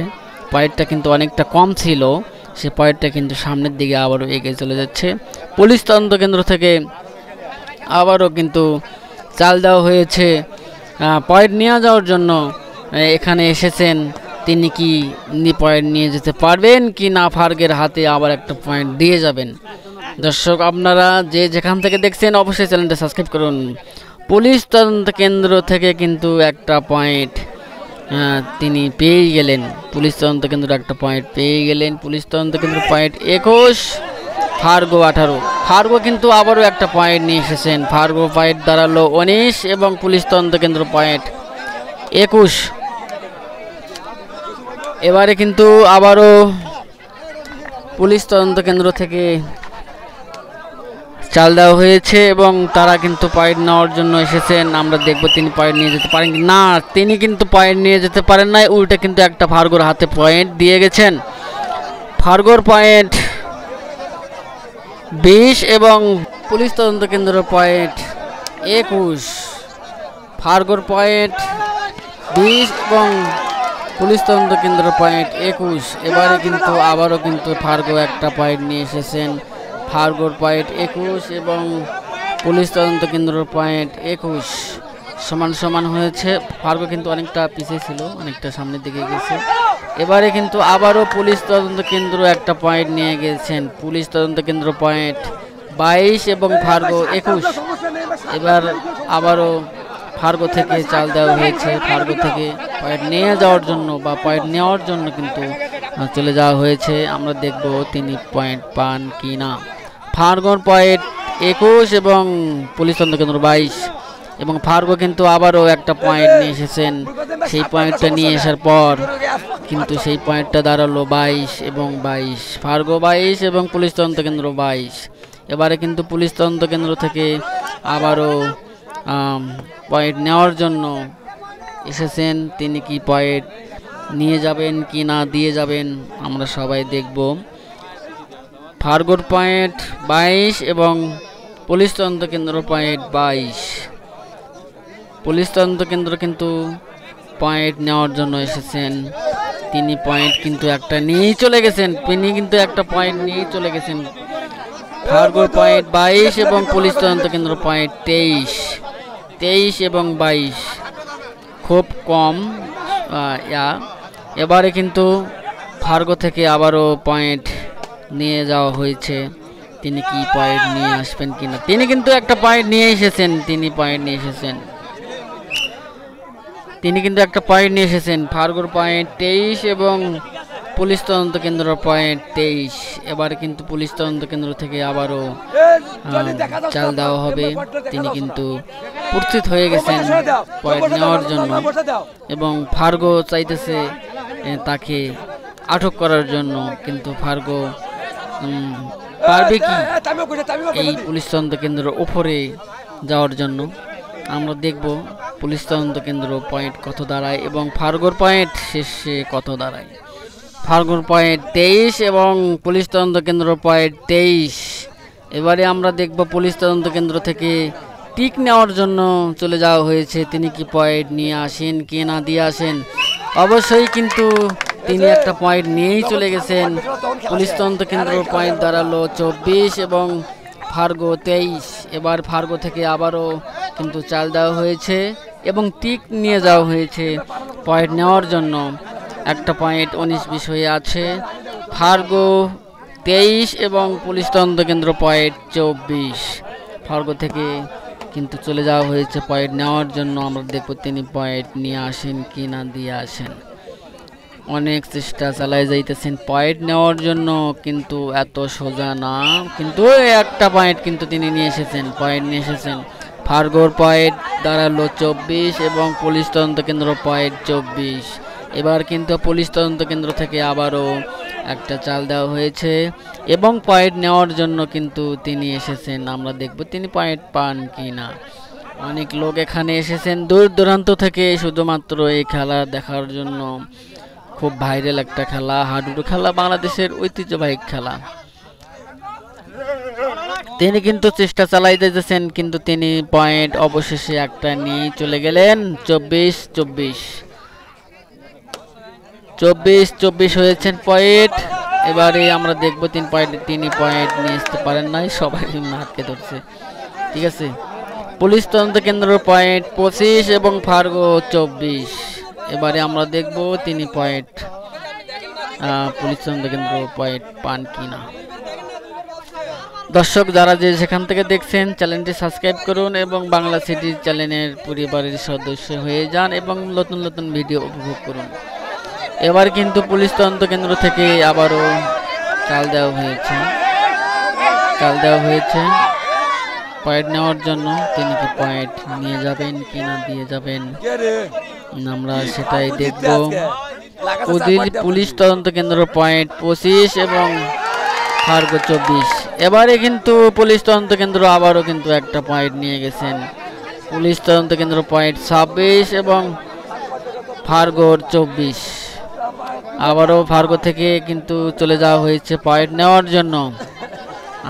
পয়েন্টটা কিন্তু অনেকটা কম ছিল সে পয়েন্টটা কিন্তু সামনের দিকে আবারও এগিয়ে চলে যাচ্ছে। পুলিশ তদন্ত কেন্দ্র থেকে আবারও কিন্তু চাল দেওয়া হয়েছে পয়েন্ট নিয়ে যাওয়ার জন্য। এখানে এসেছেন, তিনি কি পয়েন্ট নিয়ে যেতে পারবেন কি না, ফার্গের হাতে আবার একটা পয়েন্ট দিয়ে যাবেন। দর্শক আপনারা যে যেখান থেকে দেখছেন অবশ্যই চ্যানেলটা সাবস্ক্রাইব করুন। পুলিশ তদন্ত কেন্দ্র থেকে কিন্তু একটা পয়েন্ট তিনি পেয়ে গেলেন। পুলিশ তদন্ত কেন্দ্র একটা পয়েন্ট পেয়ে গেলেন। পুলিশ তদন্ত কেন্দ্র পয়েন্ট 21, ফার্গো 18। ফার্গো কিন্তু আবারও একটা পয়েন্ট নিয়ে এসেছেন। ফার্গো পয়েন্ট দাঁড়ালো 19 এবং পুলিশ তদন্ত কেন্দ্র পয়েন্ট 21। এবারে কিন্তু আবারও পুলিশ তদন্ত কেন্দ্র থেকে চাল দেওয়া হয়েছে এবং তারা কিন্তু পয়েন্ট নেওয়ার জন্য এসেছেন। আমরা দেখব তিনি পয়েন্ট নিয়ে যেতে পারেন কি না। তিনি কিন্তু পয়েন্ট নিয়ে যেতে পারেন নাই, উল্টে কিন্তু একটা ফার্গোর হাতে পয়েন্ট দিয়ে গেছেন। ফার্গোর পয়েন্ট 20 এবং পুলিশ তদন্ত কেন্দ্র পয়েন্ট 21। ফার্গোর পয়েন্ট 20 এবং পুলিশ তদন্ত কেন্দ্র পয়েন্ট 21। এবারে কিন্তু আবারও কিন্তু ফার্গো একটা পয়েন্ট নিয়ে এসেছেন। ফার্গোর পয়েন্ট 21 এবং পুলিশ তদন্ত কেন্দ্র পয়েন্ট 21 সমান সমান হয়েছে। ফার্গো কিন্তু অনেকটা পিছিয়ে ছিল, অনেকটা সামনের দিকে গেছে। এবারে কিন্তু আবারও পুলিশ তদন্ত কেন্দ্র একটা পয়েন্ট নিয়ে গেছেন। পুলিশ তদন্ত কেন্দ্র পয়েন্ট 22 এবং ফার্গো 21। এবার আবারও ফার্গো থেকে চাল দেওয়া হয়েছে। ফার্গো থেকে পয়েন্ট নিয়ে যাওয়ার জন্য বা পয়েন্ট নেওয়ার জন্য কিন্তু চলে যাওয়া হয়েছে। আমরা দেখব তিনি পয়েন্ট পান কি না। ফার্গোর পয়েন্ট 21 এবং পুলিশ তদন্ত কেন্দ্র 22 এবং ফার্গো কিন্তু আবারও একটা পয়েন্ট নিয়ে এসেছেন। সেই পয়েন্টটা নিয়ে আসার পর কিন্তু সেই পয়েন্টটা দাঁড়ালো 22 এবং 22। ফার্গো 22 এবং পুলিশ তদন্ত কেন্দ্র 22। এবারে কিন্তু পুলিশ তদন্ত কেন্দ্র থেকে আবারও পয়েন্ট নেওয়ার জন্য এসেছেন। তিনি কি পয়েন্ট নিয়ে যাবেন কি না দিয়ে যাবেন আমরা সবাই দেখব। ফার্গোর পয়েন্ট 22 এবং পুলিশ তদন্ত কেন্দ্র পয়েন্ট 22। পুলিশ তদন্ত কেন্দ্র কিন্তু পয়েন্ট নেওয়ার জন্য এসেছেন। তিনি পয়েন্ট কিন্তু একটা নিয়েই চলে গেছেন। তিনি কিন্তু একটা পয়েন্ট নিয়েই চলে গেছেন। ফার্গোর পয়েন্ট 22 এবং পুলিশ তদন্ত কেন্দ্র পয়েন্ট 23 এবং 22, খুব কম। এবারে কিন্তু ফার্গো থেকে আবারও পয়েন্ট নিয়ে যাওয়া হয়েছে। তিনি কি পয়েন্ট নিয়ে আসবেন কিনা। তিনি কিন্তু একটা পয়েন্ট নিয়ে এসেছেন। তিনি কিন্তু একটা পয়েন্ট নিয়ে এসেছেন। ফার্গোর পয়েন্ট 23 এবং পুলিশ তদন্ত কেন্দ্র পয়েন্ট 23। এবারে কিন্তু পুলিশ তদন্ত কেন্দ্র থেকে আবারও চাল দেওয়া হবে। তিনি কিন্তু প্রস্তুত হয়ে গেছেন পয়েন্ট নেওয়ার জন্য এবং ফার্গো চাইতেছে তাকে আটক করার জন্য, কিন্তু ফার্গো পারবে কি এই পুলিশ তদন্ত কেন্দ্রের উপরে যাওয়ার জন্য। আমরা দেখব পুলিশ তদন্ত কেন্দ্র পয়েন্ট কত দাঁড়ায় এবং ফার্গোর পয়েন্ট শেষে কত দাঁড়ায়। ফার্গোর পয়েন্ট 23 এবং পুলিশ তদন্ত কেন্দ্র পয়েন্ট 23। এবারে আমরা দেখব পুলিশ তদন্ত কেন্দ্র থেকে টিক নেওয়ার জন্য চলে যাওয়া হয়েছে। তিনি কি পয়েন্ট নিয়ে আসেন কি না দিয়ে আসেন। অবশ্যই কিন্তু তিনি একটা পয়েন্ট নিয়েই চলে গেছেন। পুলিশ তদন্ত কেন্দ্র পয়েন্ট দাঁড়ালো 24 এবং ফার্গো 23। এবার ফার্গো থেকে আবারও কিন্তু চাল দেওয়া হয়েছে এবং টিক নিয়ে যাওয়া হয়েছে পয়েন্ট নেওয়ার জন্য। একটা পয়েন্ট 19-20 হয়ে আছে। ফার্গো 23 এবং পুলিশ তদন্ত কেন্দ্র পয়েন্ট 24। ফার্গো থেকে কিন্তু চলে যাওয়া হয়েছে পয়েন্ট নেওয়ার জন্য। আমরা দেখব তিনি পয়েন্ট নিয়ে আসেন কি না দিয়ে আসেন। অনেক চেষ্টা চালায় যাইতেছেন পয়েন্ট নেওয়ার জন্য, কিন্তু এত সোজা না। কিন্তু একটা পয়েন্ট কিন্তু তিনি নিয়ে এসেছেন, পয়েন্ট নিয়ে এসেছেন। ফার্গোর পয়েন্ট দাঁড়ালো 24 এবং পুলিশ তদন্ত কেন্দ্র পয়েন্ট 24। এবার কিন্তু পুলিশ তদন্ত কেন্দ্র থেকে আবারও একটা চাল দেওয়া হয়েছে এবং পয়েন্ট নেওয়ার জন্য কিন্তু তিনি এসেছেন। আমরা দেখব তিনি পয়েন্ট পান কি না। অনেক লোক এখানে এসেছেন দূর দূরান্ত থেকে শুধুমাত্র এই খেলা দেখার জন্য। খুব ভাইরাল একটা খেলা, হাডুডু খেলা, বাংলাদেশের ঐতিহ্যবাহী খেলা। তিনি কিন্তু চেষ্টা চালাই দিতেছেন, কিন্তু তিনি পয়েন্ট অবশেষে একটা নিয়ে চলে গেলেন। 24-24 হয়েছেন পয়েন্ট। এবারে আমরা দেখবো 3 পয়েন্ট, তিনি পয়েন্ট নিয়ে আসতে পারেন নাই, সবাই আটকে ধরছে। ঠিক আছে, পুলিশ তদন্ত কেন্দ্র পয়েন্ট 25 এবং ফার্গো 24। এবারে আমরা দেখব তিনি পয়েন্ট পুলিশ তদন্ত কেন্দ্র পয়েন্ট পান কিনা। দর্শক যারা যে সেখান থেকে দেখছেন চ্যানেলটি সাবস্ক্রাইব করুন এবং বাংলা সিটি চ্যানেলের পরিবারের সদস্য হয়ে যান এবং নতুন নতুন ভিডিও উপভোগ করুন। এবার কিন্তু পুলিশ তদন্ত কেন্দ্র থেকে আবারও চাল দেওয়া হয়েছে পয়েন্ট নেওয়ার জন্য। তিনি কি পয়েন্ট নিয়ে যাবেন কি না দিয়ে যাবেন আমরা সেটাই দেখব। পুলিশ তদন্ত কেন্দ্র পয়েন্ট 25 এবং ফার্গো 24। এবারে কিন্তু পুলিশ তদন্ত কেন্দ্র আবারও কিন্তু একটা পয়েন্ট নিয়ে গেছেন। পুলিশ তদন্ত কেন্দ্র পয়েন্ট 26 এবং ফার্গো 24। আবারও ফার্গো থেকে কিন্তু চলে যাওয়া হয়েছে পয়েন্ট নেওয়ার জন্য।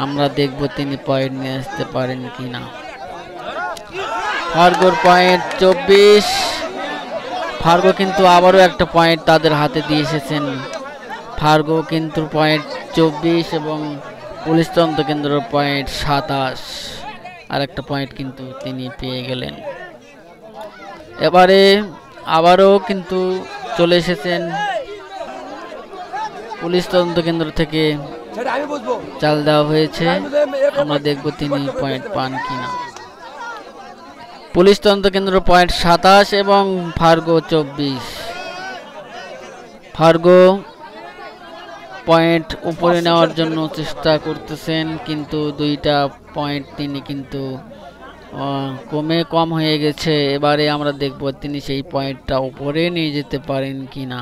আমরা দেখব তিনি পয়েন্ট নিয়ে আসতে পারেন কিনা। ফার্গোর পয়েন্ট 24। ফার্গো কিন্তু আবারও একটা পয়েন্ট তাদের হাতে দিয়ে এসেছেন। ফার্গো কিন্তু পয়েন্ট 24 এবং পুলিশ তদন্ত কেন্দ্র পয়েন্ট 27। আর একটা পয়েন্ট কিন্তু তিনি পেয়ে গেলেন। এবারে আবারও কিন্তু চলে এসেছেন পুলিশ তদন্ত কেন্দ্র থেকে চাল দেওয়া হয়েছে। আমরা দেখব তিনি পয়েন্ট পান কিনা। পুলিশ তদন্ত কেন্দ্র পয়েন্ট 27 এবং ফার্গো 24। ফার্গো পয়েন্ট উপরে নেওয়ার জন্য চেষ্টা করতেছেন, কিন্তু দুইটা পয়েন্ট তিনি কিন্তু কম হয়ে গেছে। এবারে আমরা দেখব তিনি সেই পয়েন্টটা উপরে নিয়ে যেতে পারেন কিনা।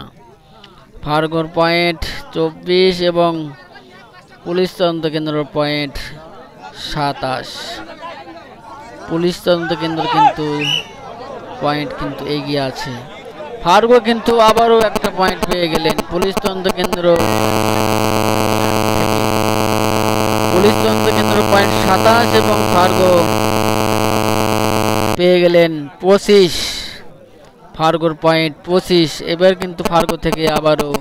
ফার্গোর পয়েন্ট 24 এবং পুলিশ তদন্ত কেন্দ্র পয়েন্ট 27। পুলিশ তদন্ত কেন্দ্র কিন্তু পয়েন্ট কিন্তু এগিয়ে আছে। ফার্গো কিন্তু আবারও একটা পয়েন্ট পেয়ে গেলেন। পুলিশ তদন্ত কেন্দ্র পয়েন্ট 27 এবং ফার্গো পেয়ে গেলেন 25। ফার্গোর পয়েন্ট 25। এবার কিন্তু ফার্গো থেকে আবারও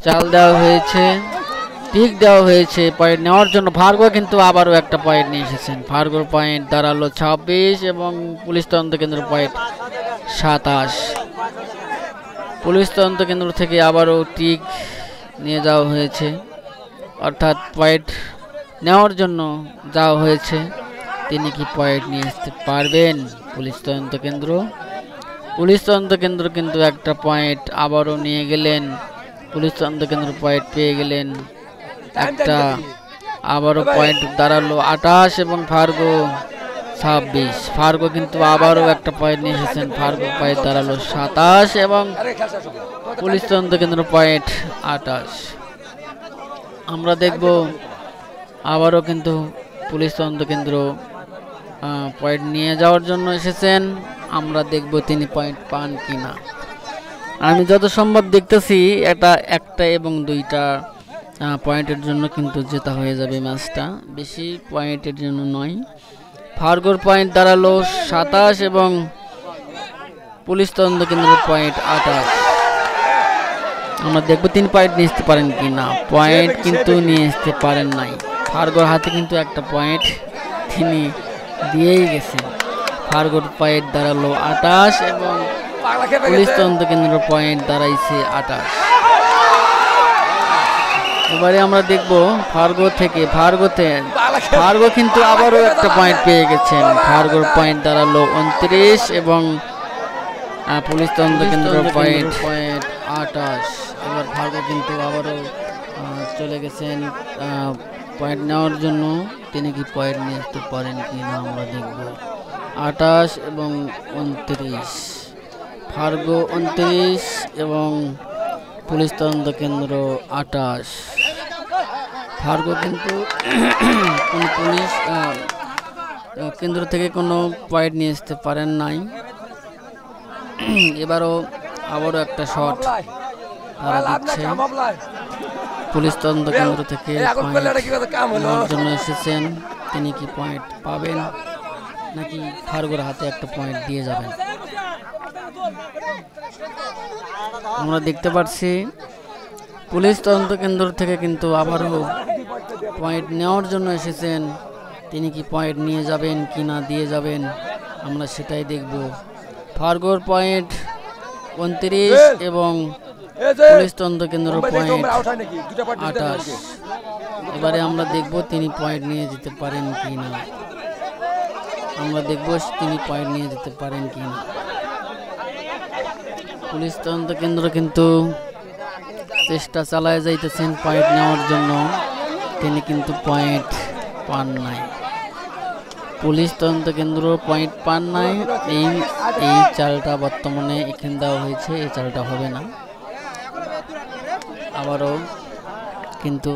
চাল দেওয়া হয়েছে, টিক দেওয়া হয়েছে পয়েন্ট নেওয়ার জন্য। ফার্গো কিন্তু আবারও একটা পয়েন্ট নিয়ে এসেছেন। ফার্গোর পয়েন্ট দাঁড়ালো 26 এবং পুলিশ তদন্ত কেন্দ্র পয়েন্ট 27। পুলিশ তদন্ত কেন্দ্র থেকে আবারও টিক নিয়ে যাওয়া হয়েছে, অর্থাৎ পয়েন্ট নেওয়ার জন্য যাওয়া হয়েছে। তিনি কি পয়েন্ট নিয়ে আসতে পারবেন? পুলিশ তদন্ত কেন্দ্র কিন্তু একটা পয়েন্ট আবারও নিয়ে গেলেন। পুলিশ তদন্ত কেন্দ্র পয়েন্ট পেয়ে গেলেন একটা, আবারও পয়েন্ট দাঁড়ালো 28 এবং ফার্গো 26। ফার্গো কিন্তু আবারও একটা পয়েন্ট নিয়ে এসেছেন। ফার্গো পয়েন্ট দাঁড়ালো 27 এবং পুলিশ তদন্ত কেন্দ্র পয়েন্ট 28। আমরা দেখব আবারও কিন্তু পুলিশ তদন্ত কেন্দ্র পয়েন্ট নিয়ে যাওয়ার জন্য এসেছেন। আমরা দেখব তিনি পয়েন্ট পান কিনা। আমি যত সম্ভব দেখতেছি একটা এবং দুইটা পয়েন্টের জন্য কিন্তু জেতা হয়ে যাবে ম্যাচটা, বেশি পয়েন্টের জন্য নয়। ফার্গোর পয়েন্ট দাঁড়ালো 27 এবং পুলিশ তদন্ত কেন্দ্রের পয়েন্ট 28। আমরা দেখব তিনি পয়েন্ট নিয়ে আসতে পারেন কিনা। পয়েন্ট কিন্তু নিয়ে আসতে পারেন নাই। ফার্গোর হাতে কিন্তু একটা পয়েন্ট তিনি দিয়েই গেছেন। ফার্গোর পয়েন্ট দাঁড়ালো 28 এবং পুলিশ তদন্ত কেন্দ্র পয়েন্ট দাঁড়াইছে 28। এবারে আমরা দেখব ফার্গো কিন্তু আবারও একটা পয়েন্ট পেয়ে গেছেন। ফার্গোর পয়েন্ট দাঁড়ালো 29 এবং পুলিশ তদন্ত কেন্দ্র পয়েন্ট 28। এবার ফার্গো কিন্তু আবারও চলে গেছেন পয়েন্ট নেওয়ার জন্য। তিনি কি পয়েন্ট নিয়ে আসতে পারেন কি না আমরা দেখব। 28 এবং 29। ফার্গো 29 এবং পুলিশ তদন্ত কেন্দ্র 28। ফার্গো কিন্তু পুলিশ কেন্দ্র থেকে কোনো পয়েন্ট নিয়ে আসতে পারেন নাই। আবারও একটা শট তারা দিচ্ছে। পুলিশ তদন্ত কেন্দ্র থেকে নেওয়ার জন্য এসেছেন। তিনি কি পয়েন্ট পাবেন নাকি ফার্গোর হাতে একটা পয়েন্ট দিয়ে যাবেন? আমরা দেখতে পাচ্ছি পুলিশ তদন্ত কেন্দ্র থেকে কিন্তু আবারও পয়েন্ট নেওয়ার জন্য এসেছেন। তিনি কি পয়েন্ট নিয়ে যাবেন কি না দিয়ে যাবেন আমরা সেটাই দেখব। ফার্গোর পয়েন্ট 29 এবং পুলিশ তদন্ত কেন্দ্র পয়েন্ট 28। এবারে আমরা দেখব তিনি পয়েন্ট নিয়ে যেতে পারেন কি না। আমরা দেখব তিনি পয়েন্ট নিয়ে যেতে পারেন কি না। পুলিশ তদন্ত কেন্দ্র কিন্তু চেষ্টা চালায় যাইতেছেন পয়েন্ট নেওয়ার জন্য, তিনি কিন্তু পয়েন্ট পান নাই। পুলিশ তদন্ত কেন্দ্র পয়েন্ট পান নাই। এই চালটা বর্তমানে এখানে দেওয়া হয়েছে, এই চালটা হবে না। আবারও কিন্তু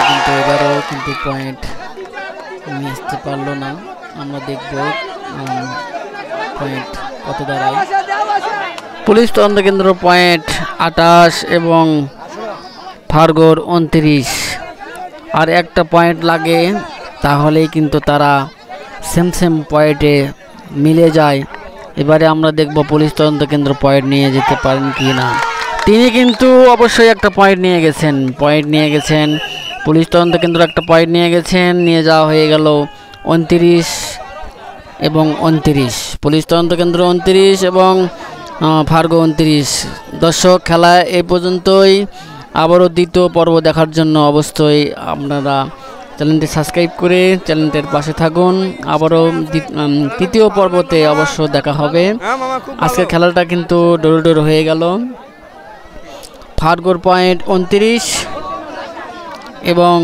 কিন্তু এবারও কিন্তু পয়েন্ট নিয়ে আসতে পারলো না। আমরা দেখব পয়েন্ট কত দাঁড়ায়। পুলিশ তদন্ত কেন্দ্র পয়েন্ট 28 এবং ফার্গোর 29। আর একটা পয়েন্ট লাগে, তাহলেই কিন্তু তারা সেম পয়েন্টে মিলে যায়। এবারে আমরা দেখব পুলিশ তদন্ত কেন্দ্র পয়েন্ট নিয়ে যেতে পারেন কি না। তিনি কিন্তু অবশ্যই একটা পয়েন্ট নিয়ে গেছেন। পুলিশ তদন্ত কেন্দ্র একটা পয়েন্ট নিয়ে গেছেন, নিয়ে যাওয়া হয়ে গেল 29 এবং 29। পুলিশ তদন্ত কেন্দ্র 29 এবং ফার্গো 29। দর্শক, খেলা এই পর্যন্তই। আবারও দ্বিতীয় পর্ব দেখার জন্য অবশ্যই আপনারা চ্যানেলটি সাবস্ক্রাইব করে চ্যানেলটির পাশে থাকুন। আবারও তৃতীয় পর্বতে অবশ্য দেখা হবে। আজকের খেলাটা কিন্তু ডোর হয়ে গেল। ফার্গোর পয়েন্ট 29 এবং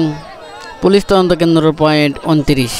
পুলিশ তদন্ত কেন্দ্রের পয়েন্ট 29।